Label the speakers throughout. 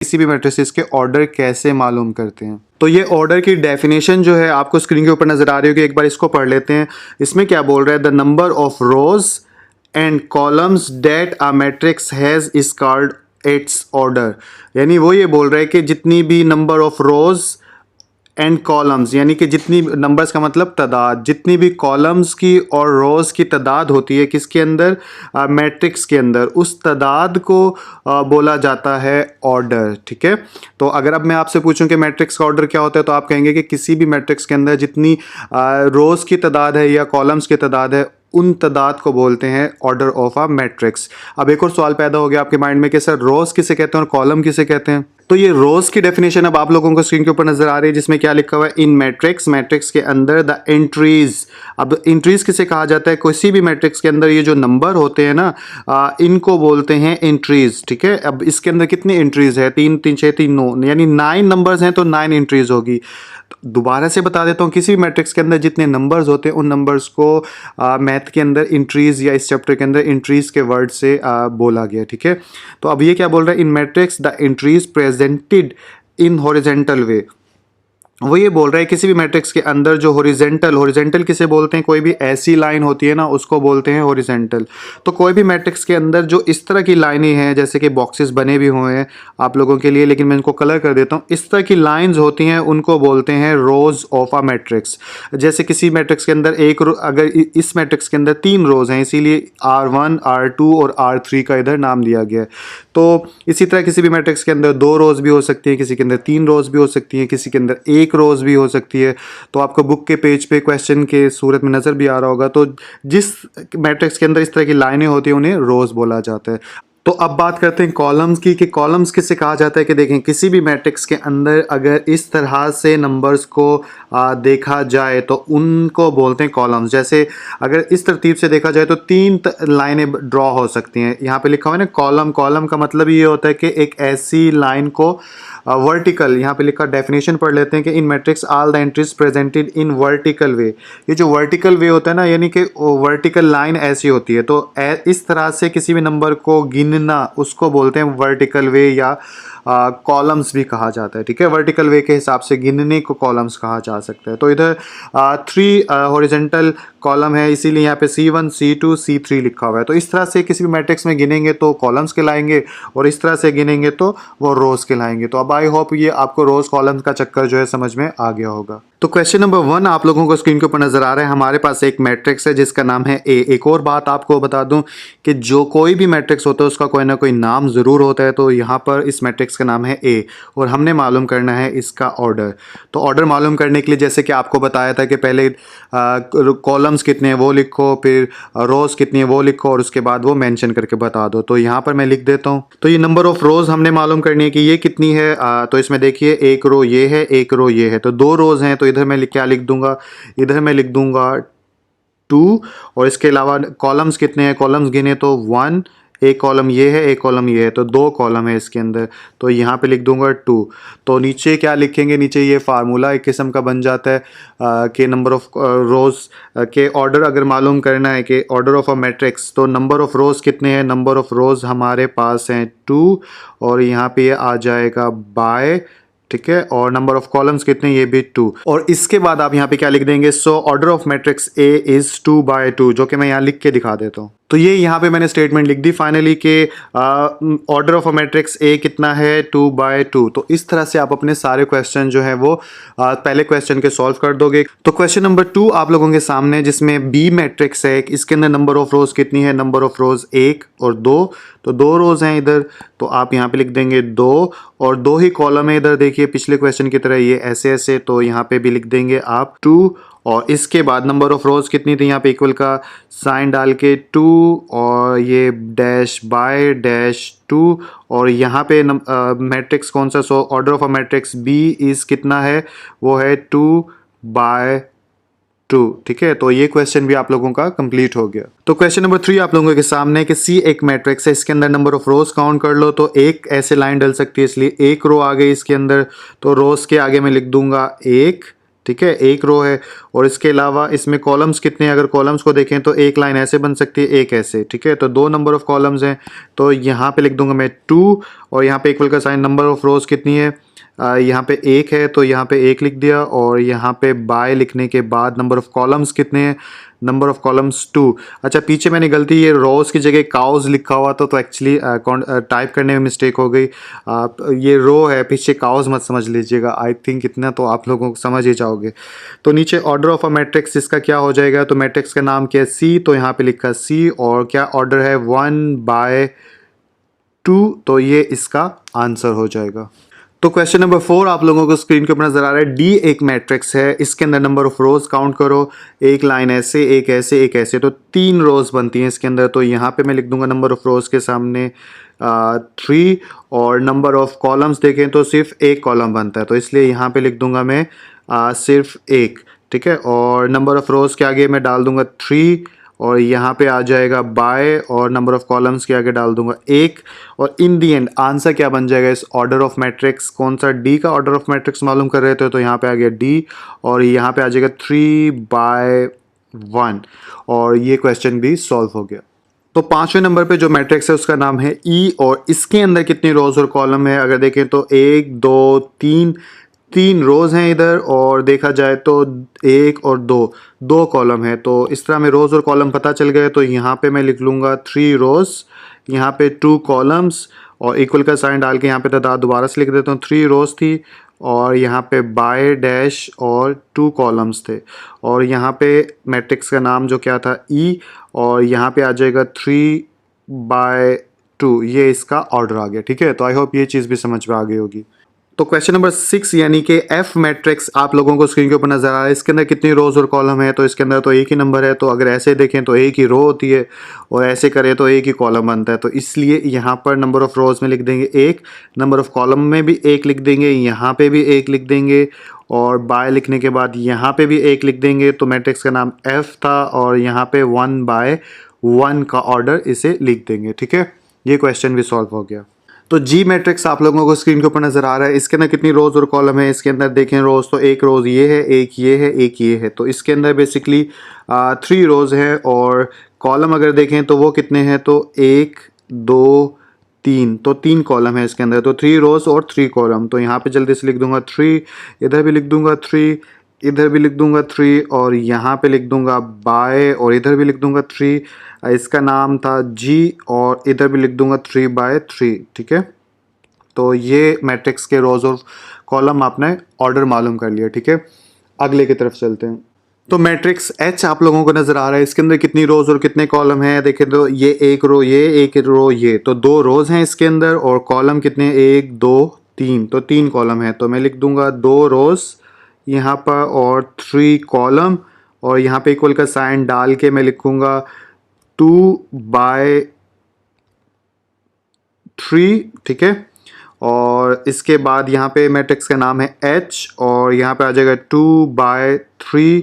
Speaker 1: किसी भी मैट्रिसेस के ऑर्डर कैसे मालूम करते हैं। तो ये ऑर्डर की डेफिनेशन जो है आपको स्क्रीन के ऊपर नजर आ रही होगी, एक बार इसको पढ़ लेते हैं। इसमें क्या बोल रहा है, the number of rows and columns that a matrix has is called its order. यानी वो ये बोल रहा है कि जितनी भी number of rows and columns, यानी कि जितनी नंबर्स का मतलब तादाद, जितनी भी कॉलम्स की और रोज़ की तादाद होती है किसके अंदर, मैट्रिक्स के अंदर, उस तादाद को बोला जाता है ऑर्डर। ठीक है, तो अगर अब मैं आपसे पूछूं कि मैट्रिक्स का ऑर्डर क्या होता है, तो आप कहेंगे कि किसी भी मैट्रिक्स के अंदर जितनी रोज़ की तादाद है या कॉलम्स की तादाद है, उन तादाद को बोलते हैं ऑर्डर ऑफ अ मैट्रिक्स। अब एक और सवाल पैदा हो गया आपके माइंड में कि सर रोज़ किसे कहते हैं और कॉलम किसे कहते हैं। तो ये रोज़ की डेफिनेशन अब आप लोगों को स्क्रीन के ऊपर नजर आ रही है, जिसमें क्या लिखा हुआ है, इन मैट्रिक्स, मैट्रिक्स के अंदर द एंट्रीज। अब एंट्रीज किसे कहा जाता है, किसी भी मैट्रिक्स के अंदर ये जो नंबर होते हैं ना, इनको बोलते हैं एंट्रीज। ठीक है, अब इसके अंदर कितनी एंट्रीज है, 3 3 6 3 9, यानी 9 नंबर्स हैं तो 9 एंट्रीज होगी। दोबारा से बता देता हूँ, किसी भी मैट्रिक्स के अंदर जितने नंबर्स होते हैं उन नंबर्स को मैथ के अंदर इंट्रीज, या इस चैप्टर के अंदर इंट्रीज के वर्ड से बोला गया। ठीक है, तो अब ये क्या बोल रहा है, in matrix the entries presented in horizontal way. वो ये बोल रहा है किसी भी मैट्रिक्स के अंदर जो हॉरिजेंटल किसे बोलते हैं, कोई भी ऐसी लाइन होती है ना उसको बोलते हैं हॉरिजेंटल। तो कोई भी मैट्रिक्स के अंदर जो इस तरह की लाइनें हैं, जैसे कि बॉक्सेस बने भी हुए हैं आप लोगों के लिए, लेकिन मैं इनको कलर कर देता हूँ, इस तरह की लाइंस होती हैं उनको बोलते हैं रोज ऑफ अ मैट्रिक्स। जैसे किसी मैट्रिक्स के अंदर अगर इस मैट्रिक्स के अंदर 3 रोज हैं, इसीलिए R1 R2 और R3 का इधर नाम दिया गया है। तो इसी तरह किसी भी मैट्रिक्स के अंदर 2 रोज भी हो सकती हैं, किसी के अंदर 3 रोज भी हो सकती हैं, किसी के अंदर 1 रोज भी हो सकती है। तो आपको बुक के पेज पे क्वेश्चन के सूरत में नज़र भी आ रहा होगा। तो जिस मैट्रिक्स के अंदर इस तरह की लाइनें होती हैं उन्हें रोज बोला जाता है। तो अब बात करते हैं कॉलम्स की, कि कॉलम्स किसे कहा जाता है। कि देखें, किसी भी मैट्रिक्स के अंदर अगर इस तरह से नंबर्स को देखा जाए तो उनको बोलते हैं कॉलम्स। जैसे अगर इस तरतीब से देखा जाए तो 3 लाइनें ड्रॉ हो सकती हैं। यहाँ पे लिखा हुआ है ना कॉलम। कॉलम का मतलब ये होता है कि एक ऐसी लाइन को वर्टिकल, यहाँ पे लिखा, डेफिनेशन पढ़ लेते हैं कि in matrix all the entries presented in vertical way. ये जो वर्टिकल वे होता है ना, यानी कि वर्टिकल लाइन ऐसी होती है, तो इस तरह से किसी भी नंबर को गिनना उसको बोलते हैं वर्टिकल वे, या कॉलम्स भी कहा जाता है। ठीक है, वर्टिकल वे के हिसाब से गिनने को कॉलम्स कहा जा सकता है। तो इधर 3 हॉरिजेंटल कॉलम है, इसीलिए यहाँ पे C1 C2 C3 लिखा हुआ है। तो इस तरह से किसी भी मैट्रिक्स में गिनेंगे तो कॉलम्स कहलाएंगे, और इस तरह से गिनेंगे तो वो रोज कहलाएंगे। तो अब आई होप ये आपको रोज कॉलम्स का चक्कर जो है समझ में आ गया होगा। तो क्वेश्चन नंबर 1 आप लोगों को स्क्रीन के ऊपर नजर आ रहा है। हमारे पास एक मैट्रिक्स है जिसका नाम है ए। एक और बात आपको बता दूं कि जो कोई भी मैट्रिक्स होता है उसका कोई ना कोई नाम ज़रूर होता है। तो यहाँ पर इस मैट्रिक्स का नाम है ए, और हमने मालूम करना है इसका ऑर्डर। तो ऑर्डर मालूम करने के लिए जैसे कि आपको बताया था कि पहले कॉलम्स कितने हैं वो लिखो, फिर रोज़ कितनी है वो लिखो, और उसके बाद वो मेंशन करके बता दो। तो यहाँ पर मैं लिख देता हूँ। तो ये नंबर ऑफ़ रोज़ हमने मालूम करनी है कि ये कितनी है। तो इसमें देखिए, एक रो ये है, एक रो ये है, तो 2 रोज़ हैं। तो इधर मैं क्या लिख दूंगा, इधर मैं लिख दूंगा 2, और इसके अलावा कॉलम्स कितने हैं, कॉलम्स गिने तो 1, एक कॉलम ये है, एक कॉलम ये है, तो 2 कॉलम है इसके अंदर। तो यहाँ पे लिख दूंगा 2। तो नीचे क्या लिखेंगे, नीचे ये फार्मूला एक किस्म का बन जाता है कि नंबर ऑफ रोज़ के ऑर्डर अगर मालूम करना है कि ऑर्डर ऑफ अ मैट्रिक्स, तो नंबर ऑफ रोज़ कितने हैं, नंबर ऑफ रोज़ हमारे पास हैं 2, और यहाँ पे ये आ जाएगा बाय। ठीक है, और नंबर ऑफ कॉलम्स कितने, ये भी 2। और इसके बाद आप यहाँ पे क्या लिख देंगे, सो order of matrix A is 2/2, जो कि मैं यहाँ लिख के दिखा देता हूँ। तो ये यहाँ पे मैंने स्टेटमेंट लिख दी फाइनली कि order of a matrix A कितना है, 2/2। तो इस तरह से आप अपने सारे क्वेश्चन जो है वो पहले क्वेश्चन के सॉल्व कर दोगे। तो क्वेश्चन नंबर 2 आप लोगों के सामने, जिसमें बी मैट्रिक्स है, इसके अंदर नंबर ऑफ रोज कितनी है, नंबर ऑफ रोज 1 और 2। तो 2 रोज हैं इधर, तो आप यहाँ पे लिख देंगे 2, और 2 ही कॉलम है इधर। देखिए पिछले क्वेश्चन की तरह ये ऐसे ऐसे, तो यहाँ पे भी लिख देंगे आप 2, और इसके बाद नंबर ऑफ रोज कितनी थी, यहाँ पे इक्वल का साइन डाल के 2, और ये डैश बाय डैश 2, और यहाँ पे मैट्रिक्स कौन सा, so order of a matrix B is कितना है, वो है 2/2। ठीक है, तो ये क्वेश्चन भी आप लोगों का कंप्लीट हो गया। तो क्वेश्चन नंबर 3 आप लोगों के सामने कि सी एक मैट्रिक्स है, इसके अंदर नंबर ऑफ रोज काउंट कर लो। तो एक ऐसे लाइन डल सकती है, इसलिए एक रो आ गई इसके अंदर, तो रोज के आगे मैं लिख दूंगा 1, ठीक है, एक रो है। और इसके अलावा इसमें कॉलम्स कितने हैं, अगर कॉलम्स को देखें तो एक लाइन ऐसे बन सकती है, एक ऐसे, ठीक है। तो 2 नंबर ऑफ कॉलम्स हैं, तो यहाँ पे लिख दूंगा मैं 2, और यहाँ पे इक्वल का साइन, नंबर ऑफ रोज कितनी है, यहाँ पे एक है तो यहाँ पे एक लिख दिया, और यहाँ पे बाय लिखने के बाद नंबर ऑफ कॉलम्स कितने हैं, नंबर ऑफ कॉलम्स 2। अच्छा, पीछे मैंने गलती, ये रोज की जगह काउज लिखा हुआ था, तो एक्चुअली टाइप करने में मिस्टेक हो गई। ये रो है, पीछे काउज मत समझ लीजिएगा, आई थिंक इतना तो आप लोगों को समझ ही जाओगे। तो नीचे ऑर्डर ऑफ अ मैट्रिक्स इसका क्या हो जाएगा, तो मैट्रिक्स का नाम क्या है, सी, तो यहाँ पे लिखा सी, और क्या ऑर्डर है 1/2, तो ये इसका आंसर हो जाएगा। तो क्वेश्चन नंबर 4 आप लोगों को स्क्रीन के ऊपर नजर आ रहा है। डी एक मैट्रिक्स है, इसके अंदर नंबर ऑफ रोज काउंट करो, एक लाइन ऐसे, एक ऐसे, एक ऐसे, तो 3 रोज बनती हैं इसके अंदर। तो यहाँ पे मैं लिख दूंगा नंबर ऑफ रोज के सामने 3, और नंबर ऑफ कॉलम्स देखें तो सिर्फ एक कॉलम बनता है, तो इसलिए यहाँ पे लिख दूंगा मैं सिर्फ एक, ठीक है। और नंबर ऑफ रोज के आगे मैं डाल दूंगा 3, और यहाँ पे आ जाएगा बाय, और नंबर ऑफ कॉलम्स के आगे डाल दूंगा 1, और इन दी एंड आंसर क्या बन जाएगा इस ऑर्डर ऑफ मैट्रिक्स, कौन सा, डी का ऑर्डर ऑफ मैट्रिक्स मालूम कर रहे थे, तो यहाँ पे आ गया डी, और यहाँ पे आ जाएगा 3/1, और ये क्वेश्चन भी सॉल्व हो गया। तो 5वें नंबर पे जो मैट्रिक्स है उसका नाम है ई, और इसके अंदर कितनी रोज और कॉलम है, अगर देखें तो 1 2 3 रोज हैं इधर, और देखा जाए तो 1 और 2 कॉलम है। तो इस तरह में रोज और कॉलम पता चल गए, तो यहाँ पे मैं लिख लूँगा 3 रोज, यहाँ पे 2 कॉलम्स, और इक्वल का साइन डाल के यहाँ पे तादाद दोबारा से लिख देता हूँ। 3 रोज थी, और यहाँ पे बाय डैश, और 2 कॉलम्स थे, और यहाँ पे मैट्रिक्स का नाम जो क्या था, ई, और यहाँ पे आ जाएगा 3/2, ये इसका ऑर्डर आ गया, ठीक है। तो आई होप ये चीज़ भी समझ में आ गई होगी। तो क्वेश्चन नंबर 6 यानी कि एफ मैट्रिक्स आप लोगों को स्क्रीन के ऊपर नजर आ रहा है, इसके अंदर कितनी रोज और कॉलम है, तो इसके अंदर तो एक ही नंबर है, तो अगर ऐसे देखें तो एक ही रो होती है, और ऐसे करें तो एक ही कॉलम बनता है, तो इसलिए यहाँ पर नंबर ऑफ रोज में लिख देंगे 1, नंबर ऑफ कॉलम में भी 1 लिख देंगे, यहाँ पे भी 1 लिख देंगे, और बाय लिखने के बाद यहाँ पे भी 1 लिख देंगे। तो मैट्रिक्स का नाम एफ था, और यहाँ पे 1/1 का ऑर्डर इसे लिख देंगे, ठीक है। ये क्वेश्चन भी सॉल्व हो गया। तो जी मैट्रिक्स आप लोगों को स्क्रीन के ऊपर नजर आ रहा है, इसके अंदर कितनी रोज और कॉलम है, इसके अंदर देखें रोज, तो एक रोज ये है, एक ये है, एक ये है, तो इसके अंदर बेसिकली 3 रोज है, और कॉलम अगर देखें तो वो कितने हैं, तो 1 2 3, तो 3 कॉलम है इसके अंदर, तो 3 रोज और 3 कॉलम। तो यहाँ पे जल्दी से लिख दूंगा 3, इधर भी लिख दूंगा 3, इधर भी लिख दूंगा 3, और यहाँ पे लिख दूंगा बाय, और इधर भी लिख दूंगा 3, इसका नाम था जी, और इधर भी लिख दूंगा 3/3, ठीक है। तो ये मैट्रिक्स के रोज और कॉलम आपने ऑर्डर मालूम कर लिया, ठीक है। अगले की तरफ चलते हैं। तो मैट्रिक्स एच आप लोगों को नजर आ रहा है, इसके अंदर कितनी रोज और कितने कॉलम हैं, देखें तो ये एक रो, ये एक रो, ये, तो 2 रोज हैं इसके अंदर, और कॉलम कितने, 1 2 3, तो 3 कॉलम है, तो मैं लिख दूंगा 2 रोज यहाँ पर, और 3 कॉलम, और यहाँ पे इक्वल का साइन डाल के मैं लिखूंगा 2/3, ठीक है। और इसके बाद यहाँ पे मैट्रिक्स का नाम है H, और यहाँ पे आ जाएगा 2/3,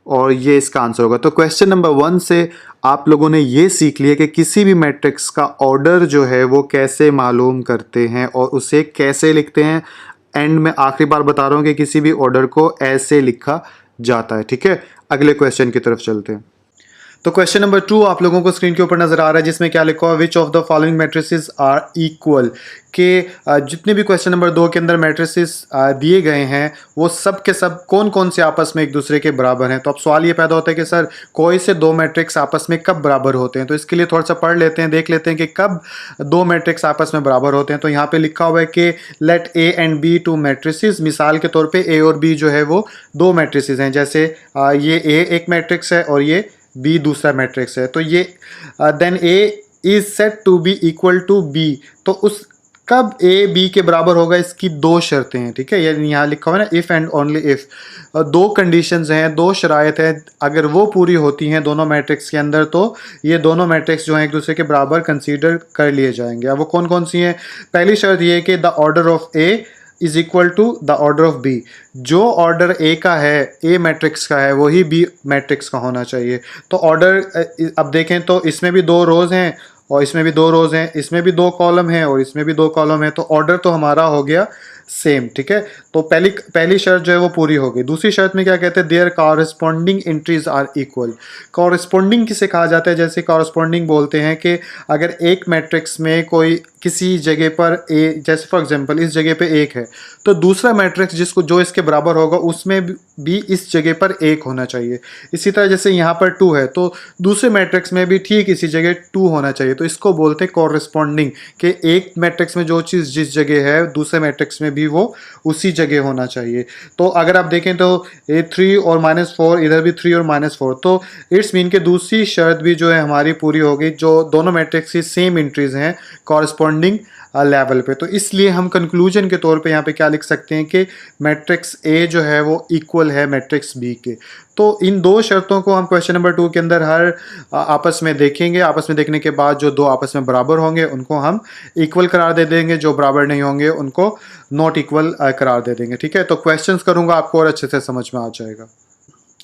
Speaker 1: और ये इसका आंसर होगा। तो क्वेश्चन नंबर 1 से आप लोगों ने ये सीख लिया कि किसी भी मैट्रिक्स का ऑर्डर जो है वो कैसे मालूम करते हैं और उसे कैसे लिखते हैं। एंड में आखिरी बार बता रहा हूँ कि किसी भी ऑर्डर को ऐसे लिखा जाता है, ठीक है। अगले क्वेश्चन की तरफ चलते हैं। तो क्वेश्चन नंबर 2 आप लोगों को स्क्रीन के ऊपर नजर आ रहा है, जिसमें क्या लिखा हुआ है, which of the following matrices are equal, के जितने भी क्वेश्चन नंबर 2 के अंदर मैट्रिसेस दिए गए हैं वो सब के सब कौन कौन से आपस में एक दूसरे के बराबर हैं। तो अब सवाल ये पैदा होता है कि सर कोई से 2 मैट्रिक्स आपस में कब बराबर होते हैं। तो इसके लिए थोड़ा सा पढ़ लेते हैं, देख लेते हैं कि कब 2 मैट्रिक्स आपस में बराबर होते हैं। तो यहाँ पे लिखा हुआ है कि let A and B 2 matrices, मिसाल के तौर पे ए और बी जो है वो 2 मैट्रिसेस हैं। जैसे ये ए एक मैट्रिक्स है और ये बी दूसरा मैट्रिक्स है। तो ये then A is set to be equal to B, तो उस कब ए बी के बराबर होगा, इसकी 2 शर्तें हैं, ठीक है। यानी यहाँ लिखा हुआ है ना, if and only if, 2 conditions हैं, 2 शराइत हैं, अगर वो पूरी होती हैं दोनों मैट्रिक्स के अंदर तो ये दोनों मैट्रिक्स जो हैं एक दूसरे के बराबर कंसीडर कर लिए जाएंगे। अब वो कौन कौन सी हैं। पहली शर्त ये है कि the order of A is equal to the order of B, जो ऑर्डर ए का है, ए मैट्रिक्स का है, वही बी मैट्रिक्स का होना चाहिए। तो ऑर्डर अब देखें तो इसमें भी 2 रोज हैं और इसमें भी 2 रोज हैं, इसमें भी 2 कॉलम हैं और इसमें भी 2 कॉलम हैं। तो ऑर्डर तो हमारा हो गया सेम, ठीक है। तो पहली शर्त जो है वो पूरी हो गई। दूसरी शर्त में क्या कहते हैं, their corresponding entries are equal. Corresponding किसे कहा जाता है, जैसे कॉरस्पॉन्डिंग बोलते हैं कि अगर एक मैट्रिक्स में कोई किसी जगह पर ए, जैसे फॉर एग्जांपल इस जगह पे 1 है, तो दूसरा मैट्रिक्स जिसको जो इसके बराबर होगा उसमें भी इस जगह पर 1 होना चाहिए। इसी तरह जैसे यहाँ पर 2 है तो दूसरे मैट्रिक्स में भी ठीक इसी जगह 2 होना चाहिए। तो इसको बोलते हैं कॉरस्पॉन्डिंग, कि एक मैट्रिक्स में जो चीज़ जिस जगह है दूसरे मैट्रिक्स में भी वो उसी जगह होना चाहिए। तो अगर आप देखें तो ए 3 और -4, इधर भी 3 और -4, तो इट्स मीन के दूसरी शर्त भी जो है हमारी पूरी हो गई, जो दोनों मैट्रिक्स की सेम एंट्रीज हैं कॉरस्पॉन्डिंग लेवल पे। तो इसलिए हम कंक्लूजन के तौर पे यहाँ पे क्या लिख सकते हैं कि मैट्रिक्स ए जो है वो इक्वल है मैट्रिक्स बी के। तो इन दो शर्तों को हम क्वेश्चन नंबर 2 के अंदर हर आपस में देखेंगे। आपस में देखने के बाद जो दो आपस में बराबर होंगे उनको हम इक्वल करार दे देंगे, जो बराबर नहीं होंगे उनको नॉट इक्वल करार दे देंगे, ठीक है। तो क्वेश्चंस करूँगा आपको और अच्छे से समझ में आ जाएगा।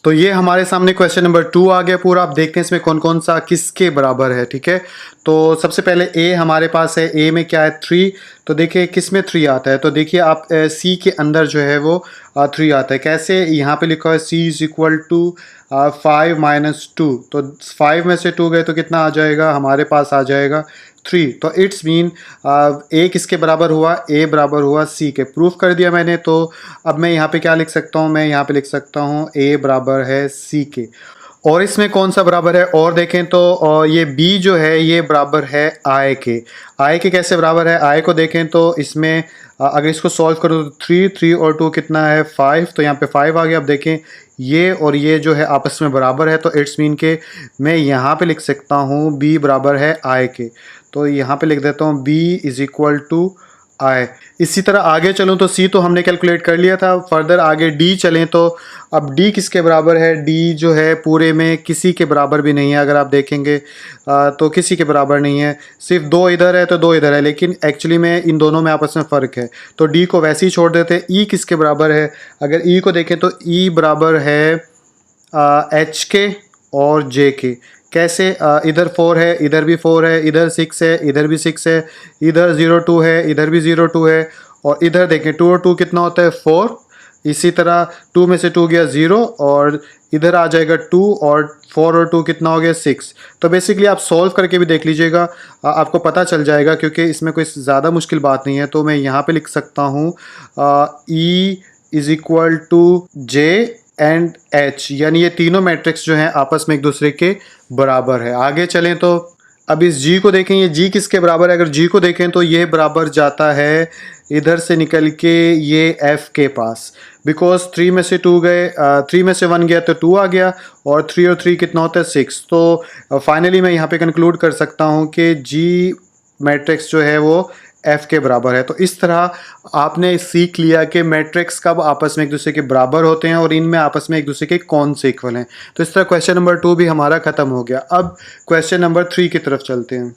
Speaker 1: तो ये हमारे सामने क्वेश्चन नंबर 2 आ गया पूरा। आप देखते हैं इसमें कौन कौन सा किसके बराबर है, ठीक है। तो सबसे पहले ए हमारे पास है, ए में क्या है 3। तो देखिए किस में 3 आता है, तो देखिए आप सी के अंदर जो है वो 3 आता है। कैसे, यहाँ पे लिखा है सी इज इक्वल टू 5 - 2। तो 5 में से 2 गए तो कितना आ जाएगा, हमारे पास आ जाएगा 3। तो इट्स मीन ए किसके बराबर हुआ, ए बराबर हुआ सी के। प्रूफ कर दिया मैंने। तो अब मैं यहाँ पे क्या लिख सकता हूँ, मैं यहाँ पे लिख सकता हूँ ए बराबर है सी के। और इसमें कौन सा बराबर है, और देखें तो ये बी जो है ये बराबर है आई के। आई के कैसे बराबर है, आई को देखें तो इसमें अगर इसको सॉल्व करो तो 3 और 2 कितना है 5। तो यहाँ पे 5 आ गया। अब देखें ये और ये जो है आपस में बराबर है, तो इट्स मीन के मैं यहाँ पे लिख सकता हूँ बी बराबर है आई के। तो यहाँ पे लिख देता हूँ बी इज इक्वल टू आई। इसी तरह आगे चलूँ तो सी तो हमने कैलकुलेट कर लिया था। फर्दर आगे डी चलें तो अब डी किसके बराबर है, डी जो है पूरे में किसी के बराबर भी नहीं है। अगर आप देखेंगे तो किसी के बराबर नहीं है, सिर्फ 2 इधर है तो 2 इधर है, लेकिन एक्चुअली में इन दोनों में आपस में फ़र्क है। तो डी को वैसे ही छोड़ देते हैं। ई किसके बराबर है, अगर ई को देखें तो ई बराबर है एच के और जे के। कैसे, इधर 4 है, इधर भी 4 है, इधर 6 है, इधर भी 6 है, इधर 0 2 है, इधर भी 0 2 है, और इधर देखें 2 और 2 कितना होता है 4। इसी तरह 2 में से 2 गया 0, और इधर आ जाएगा 2, और 4 और 2 कितना हो गया 6। तो बेसिकली आप सॉल्व करके भी देख लीजिएगा, आपको पता चल जाएगा, क्योंकि इसमें कोई ज़्यादा मुश्किल बात नहीं है। तो मैं यहाँ पे लिख सकता हूँ E is equal to J and H, यानी ये तीनों मैट्रिक्स जो हैं आपस में एक दूसरे के बराबर है। आगे चलें तो अब इस जी को देखें, ये जी किसके बराबर है। अगर जी को देखें तो ये बराबर जाता है इधर से निकल के ये एफ के पास, बिकॉज 3 में से 2 गए, 3 में से 1 गया तो 2 आ गया, और 3 और 3 कितना होता है 6। तो फाइनली मैं यहाँ पे कंक्लूड कर सकता हूँ कि जी मैट्रिक्स जो है वो एफ के बराबर है। तो इस तरह आपने सीख लिया कि मैट्रिक्स कब आपस में एक दूसरे के बराबर होते हैं और इनमें आपस में एक दूसरे के कौन से इक्वल हैं। तो इस तरह क्वेश्चन नंबर 2 भी हमारा ख़त्म हो गया। अब क्वेश्चन नंबर 3 की तरफ चलते हैं।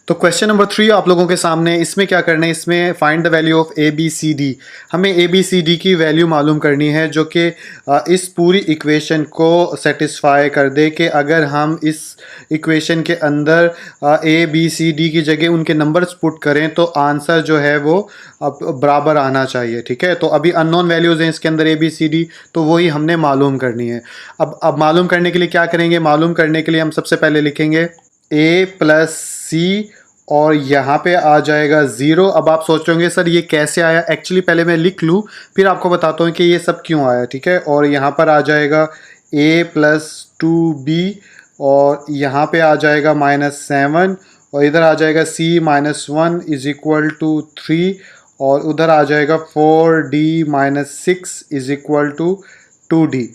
Speaker 1: तो क्वेश्चन नंबर 3 आप लोगों के सामने, इसमें क्या करना है, इसमें find the value of A B C D. हमें ए बी सी डी की वैल्यू मालूम करनी है जो कि इस पूरी इक्वेशन को सेटिस्फाई कर दे, कि अगर हम इस इक्वेशन के अंदर ए बी सी डी की जगह उनके नंबर्स पुट करें तो आंसर जो है वो अब बराबर आना चाहिए, ठीक है। तो अभी अननोन वैल्यूज़ हैं इसके अंदर ए बी सी डी, तो वही हमने मालूम करनी है। अब मालूम करने के लिए क्या करेंगे, मालूम करने के लिए हम सबसे पहले लिखेंगे a प्लस सी, और यहाँ पे आ जाएगा 0। अब आप सोचोगे सर ये कैसे आया, एक्चुअली पहले मैं लिख लूँ फिर आपको बताता हूँ कि ये सब क्यों आया, ठीक है। और यहाँ पर आ जाएगा a प्लस 2b, और यहाँ पे आ जाएगा -7, और इधर आ जाएगा c -1 इज इक्वल टू 3, और उधर आ जाएगा 4d - 6 is equal to 2d।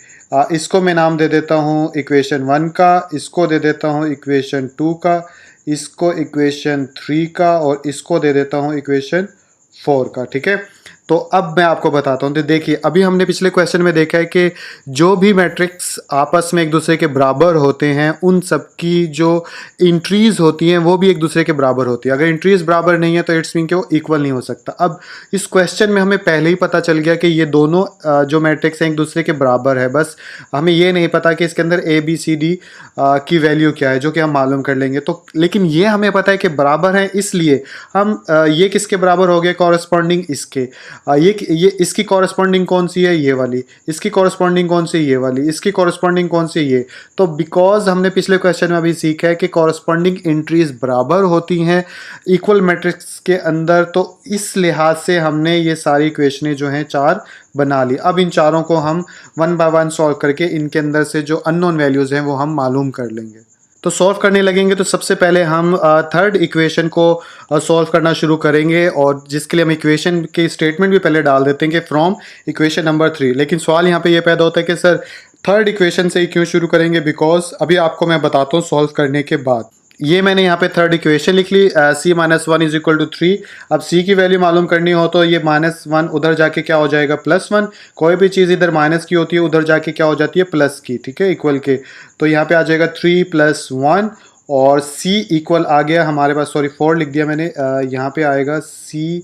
Speaker 1: इसको मैं नाम दे देता हूँ इक्वेशन 1 का, इसको दे देता हूँ इक्वेशन 2 का, इसको इक्वेशन 3 का, और इसको दे देता हूँ इक्वेशन 4 का, ठीक है। तो अब मैं आपको बताता हूँ। तो देखिए अभी हमने पिछले क्वेश्चन में देखा है कि जो भी मैट्रिक्स आपस में एक दूसरे के बराबर होते हैं उन सब की जो इंट्रीज़ होती हैं वो भी एक दूसरे के बराबर होती है। अगर इंट्रीज़ बराबर नहीं है तो इट्स मीन कि वो इक्वल नहीं हो सकता। अब इस क्वेश्चन में हमें पहले ही पता चल गया कि ये दोनों जो मैट्रिक्स हैं एक दूसरे के बराबर है, बस हमें ये नहीं पता कि इसके अंदर ए बी सी डी की वैल्यू क्या है, जो कि हम मालूम कर लेंगे। तो लेकिन ये हमें पता है कि बराबर हैं, इसलिए हम ये किसके बराबर हो गए, कॉरस्पॉन्डिंग इसके। ये इसकी कॉरस्पॉन्डिंग कौन सी है, ये वाली, इसकी कॉरस्पॉन्डिंग कौन सी, ये वाली, इसकी कॉरस्पॉन्डिंग कौन सी, ये। तो बिकॉज हमने पिछले क्वेश्चन में अभी सीखा है कि कॉरस्पॉन्डिंग एंट्रीज बराबर होती हैं इक्वल मैट्रिक्स के अंदर, तो इस लिहाज से हमने ये सारी इक्वेशनें जो हैं 4 बना ली। अब इन चारों को हम 1 बाय 1 सॉल्व करके इनके अंदर से जो अननोन वैल्यूज़ हैं वो हम मालूम कर लेंगे। तो सॉल्व करने लगेंगे तो सबसे पहले हम थर्ड इक्वेशन को सॉल्व करना शुरू करेंगे, और जिसके लिए हम इक्वेशन के स्टेटमेंट भी पहले डाल देते हैं कि फ्रॉम इक्वेशन नंबर 3। लेकिन सवाल यहाँ पे ये पैदा होता है कि सर थर्ड इक्वेशन से ही क्यों शुरू करेंगे, बिकॉज अभी आपको मैं बताता हूँ सॉल्व करने के बाद। ये मैंने यहाँ पे थर्ड इक्वेशन लिख ली, c minus 1 is equal to 3। अब c की वैल्यू मालूम करनी हो तो ये -1 उधर जाके क्या हो जाएगा +1। कोई भी चीज़ इधर माइनस की होती है उधर जाके क्या हो जाती है प्लस की, ठीक है, इक्वल के। तो यहाँ पे आ जाएगा 3 + 1 और c इक्वल आ गया हमारे पास, सॉरी 4 लिख दिया मैंने, यहाँ पे आएगा c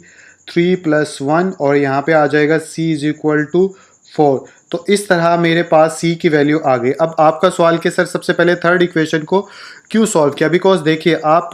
Speaker 1: 3 + 1 और यहाँ पे आ जाएगा c इज इक्वल टू 4। तो इस तरह मेरे पास c की वैल्यू आ गई। अब आपका सवाल कि सर सबसे पहले थर्ड इक्वेशन को क्यों सॉल्व किया, बिकॉज देखिए आप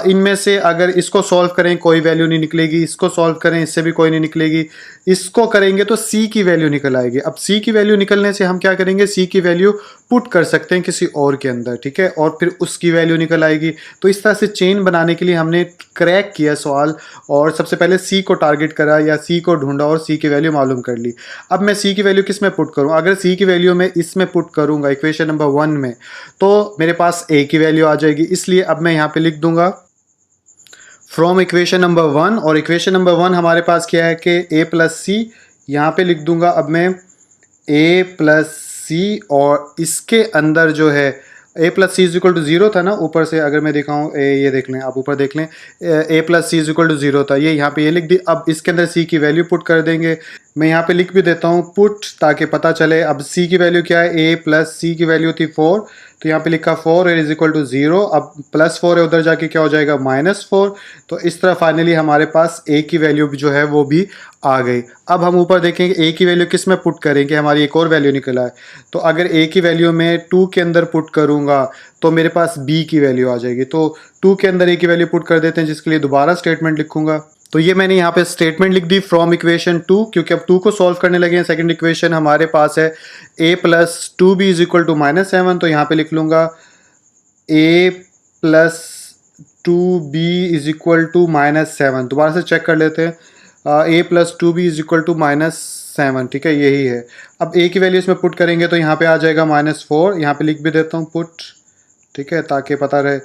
Speaker 1: इनमें से अगर इसको सॉल्व करें कोई वैल्यू नहीं निकलेगी, इसको सॉल्व करें इससे भी कोई नहीं निकलेगी, इसको करेंगे तो c की वैल्यू निकल आएगी। अब c की वैल्यू निकलने से हम क्या करेंगे, c की वैल्यू पुट कर सकते हैं किसी और के अंदर, ठीक है, और फिर उसकी वैल्यू निकल आएगी। तो इस तरह से चेन बनाने के लिए हमने क्रैक किया सवाल, और सबसे पहले c को टारगेट करा या c को ढूंढा और c की वैल्यू मालूम कर ली। अब मैं c की वैल्यू किस में पुट करूँ, अगर c की वैल्यू मैं इसमें पुट करूँगा इक्वेशन नंबर 1 में, तो मेरे पास a की वैल्यू आ जाएगी। इसलिए अब मैं यहाँ पे लिख दूंगा फ्रॉम इक्वेशन नंबर 1, और इक्वेशन नंबर 1 हमारे पास क्या है कि a + c, यहाँ पे लिख दूंगा अब मैं a + c, और इसके अंदर जो है a + c is equal to 0 था ना, ऊपर से अगर मैं दिखाऊँ, ये देख लें आप, ऊपर देख लें, a + c is equal to 0 था, ये यहाँ पे ये लिख दी। अब इसके अंदर c की वैल्यू पुट कर देंगे। मैं यहाँ पे लिख भी देता हूँ पुट, ताकि पता चले। अब c की वैल्यू क्या है, a + c की वैल्यू थी 4, तो यहाँ पे लिखा 4 इज इक्वल टू 0। अब +4 है उधर जाके क्या हो जाएगा -4। तो इस तरह फाइनली हमारे पास a की वैल्यू भी जो है वो भी आ गई। अब हम ऊपर देखेंगे a की वैल्यू किस में पुट करेंगे, हमारी एक और वैल्यू निकला है। तो अगर a की वैल्यू मैं 2 के अंदर पुट करूँगा तो मेरे पास b की वैल्यू आ जाएगी। तो 2 के अंदर a की वैल्यू पुट कर देते हैं, जिसके लिए दोबारा स्टेटमेंट लिखूंगा। तो ये मैंने यहाँ पे स्टेटमेंट लिख दी फ्रॉम इक्वेशन 2, क्योंकि अब 2 को सॉल्व करने लगे हैं। सेकंड इक्वेशन हमारे पास है a + 2b is equal to -7, तो यहाँ पे लिख लूँगा a + 2b is equal to -7। दोबारा से चेक कर लेते हैं, a + 2b is equal to -7, ठीक है, यही है। अब a की वैल्यू इसमें पुट करेंगे तो यहाँ पे आ जाएगा -4, यहाँ पे लिख भी देता हूँ पुट, ठीक है, ताकि पता रहे।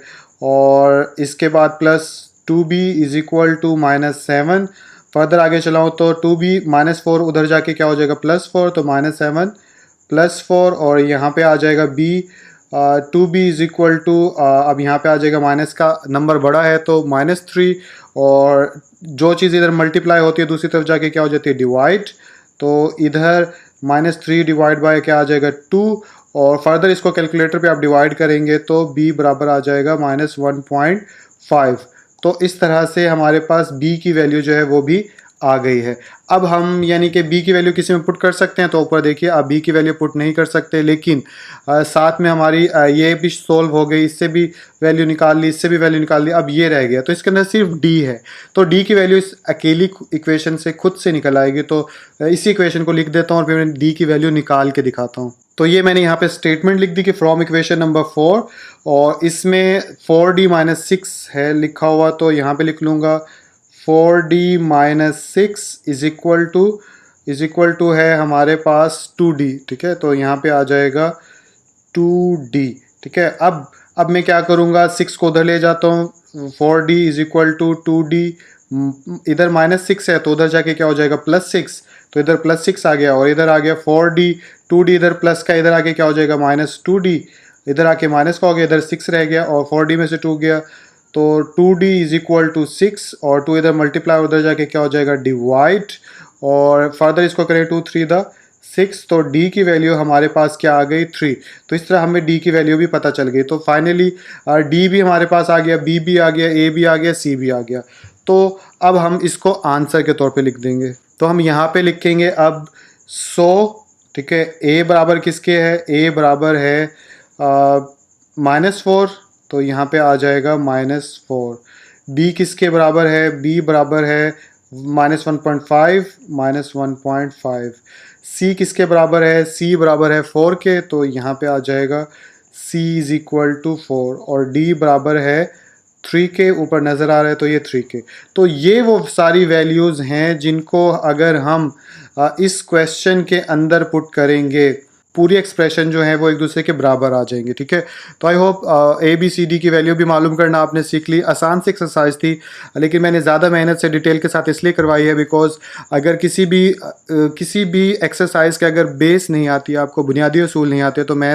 Speaker 1: और इसके बाद +2b is equal to -7। Further आगे चलाऊँ तो 2b -4 उधर जाके क्या हो जाएगा +4, तो -7 +4, और यहाँ पे आ जाएगा b 2b is equal to, अब यहाँ पे आ जाएगा माइनस का नंबर बड़ा है तो -3, और जो चीज़ इधर मल्टीप्लाई होती है दूसरी तरफ जाके क्या हो जाती है डिवाइड। तो इधर -3 डिवाइड बाय क्या आ जाएगा 2, और फर्दर इसको कैलकुलेटर पे आप डिवाइड करेंगे तो b बराबर आ जाएगा -1.5। तो इस तरह से हमारे पास b की वैल्यू जो है वो भी आ गई है। अब हम यानी कि b की वैल्यू किसी में पुट कर सकते हैं, तो ऊपर देखिए आप b की वैल्यू पुट नहीं कर सकते, लेकिन साथ में हमारी ये भी सोल्व हो गई, इससे भी वैल्यू निकाल ली, इससे भी वैल्यू निकाल ली। अब ये रह गया, तो इसके अंदर सिर्फ d है, तो d की वैल्यू इस अकेली इक्वेशन से खुद से निकल आएगी। तो इसी इक्वेशन को लिख देता हूँ और फिर मैं d की वैल्यू निकाल के दिखाता हूँ। तो ये मैंने यहाँ पे स्टेटमेंट लिख दी कि फ्रॉम इक्वेशन नंबर 4, और इसमें 4d - 6 है लिखा हुआ, तो यहाँ पे लिख लूँगा 4d - 6 इज इक्वल टू है हमारे पास 2d, ठीक है, तो यहाँ पे आ जाएगा 2d, ठीक है। अब मैं क्या करूँगा, 6 को उधर ले जाता हूँ, 4d is equal to 2d, इधर -6 है तो उधर जाके क्या हो जाएगा +6, तो इधर +6 आ गया, और इधर आ गया 4d, 2d इधर प्लस का, इधर आके क्या हो जाएगा -2d, इधर आके माइनस का हो गया, इधर 6 रह गया और 4d में से 2 गया, तो 2d इज इक्वल टू 6, और 2 इधर मल्टीप्लाई उधर जाके क्या हो जाएगा डिवाइड, और फर्दर इसको करें 2 3 द 6, तो d की वैल्यू हमारे पास क्या आ गई 3। तो इस तरह हमें d की वैल्यू भी पता चल गई। तो फाइनली d भी हमारे पास आ गया, b भी आ गया, a भी आ गया, c भी आ गया। तो अब हम इसको आंसर के तौर पे लिख देंगे। तो हम यहाँ पे लिखेंगे अब 100, ठीक है, a बराबर किसके है, a बराबर है -4, तो यहाँ पे आ जाएगा -4। b किसके बराबर है, b बराबर है -1.5 -1.5। सी किसके बराबर है? सी बराबर है 4 के, तो यहाँ पे आ जाएगा c इज इक्वल टू 4 और d बराबर है 3 के, ऊपर नज़र आ रहा है तो ये 3 के। तो ये वो सारी वैल्यूज़ हैं जिनको अगर हम इस क्वेश्चन के अंदर पुट करेंगे, पूरी एक्सप्रेशन जो है वो एक दूसरे के बराबर आ जाएंगे। ठीक है, तो आई होप ABCD की वैल्यू भी मालूम करना आपने सीख ली। आसान सी एक्सरसाइज थी, लेकिन मैंने ज़्यादा मेहनत से डिटेल के साथ इसलिए करवाई है बिकॉज अगर किसी भी एक्सरसाइज के अगर बेस नहीं आती, आपको बुनियादी उसूल नहीं आते, तो मैं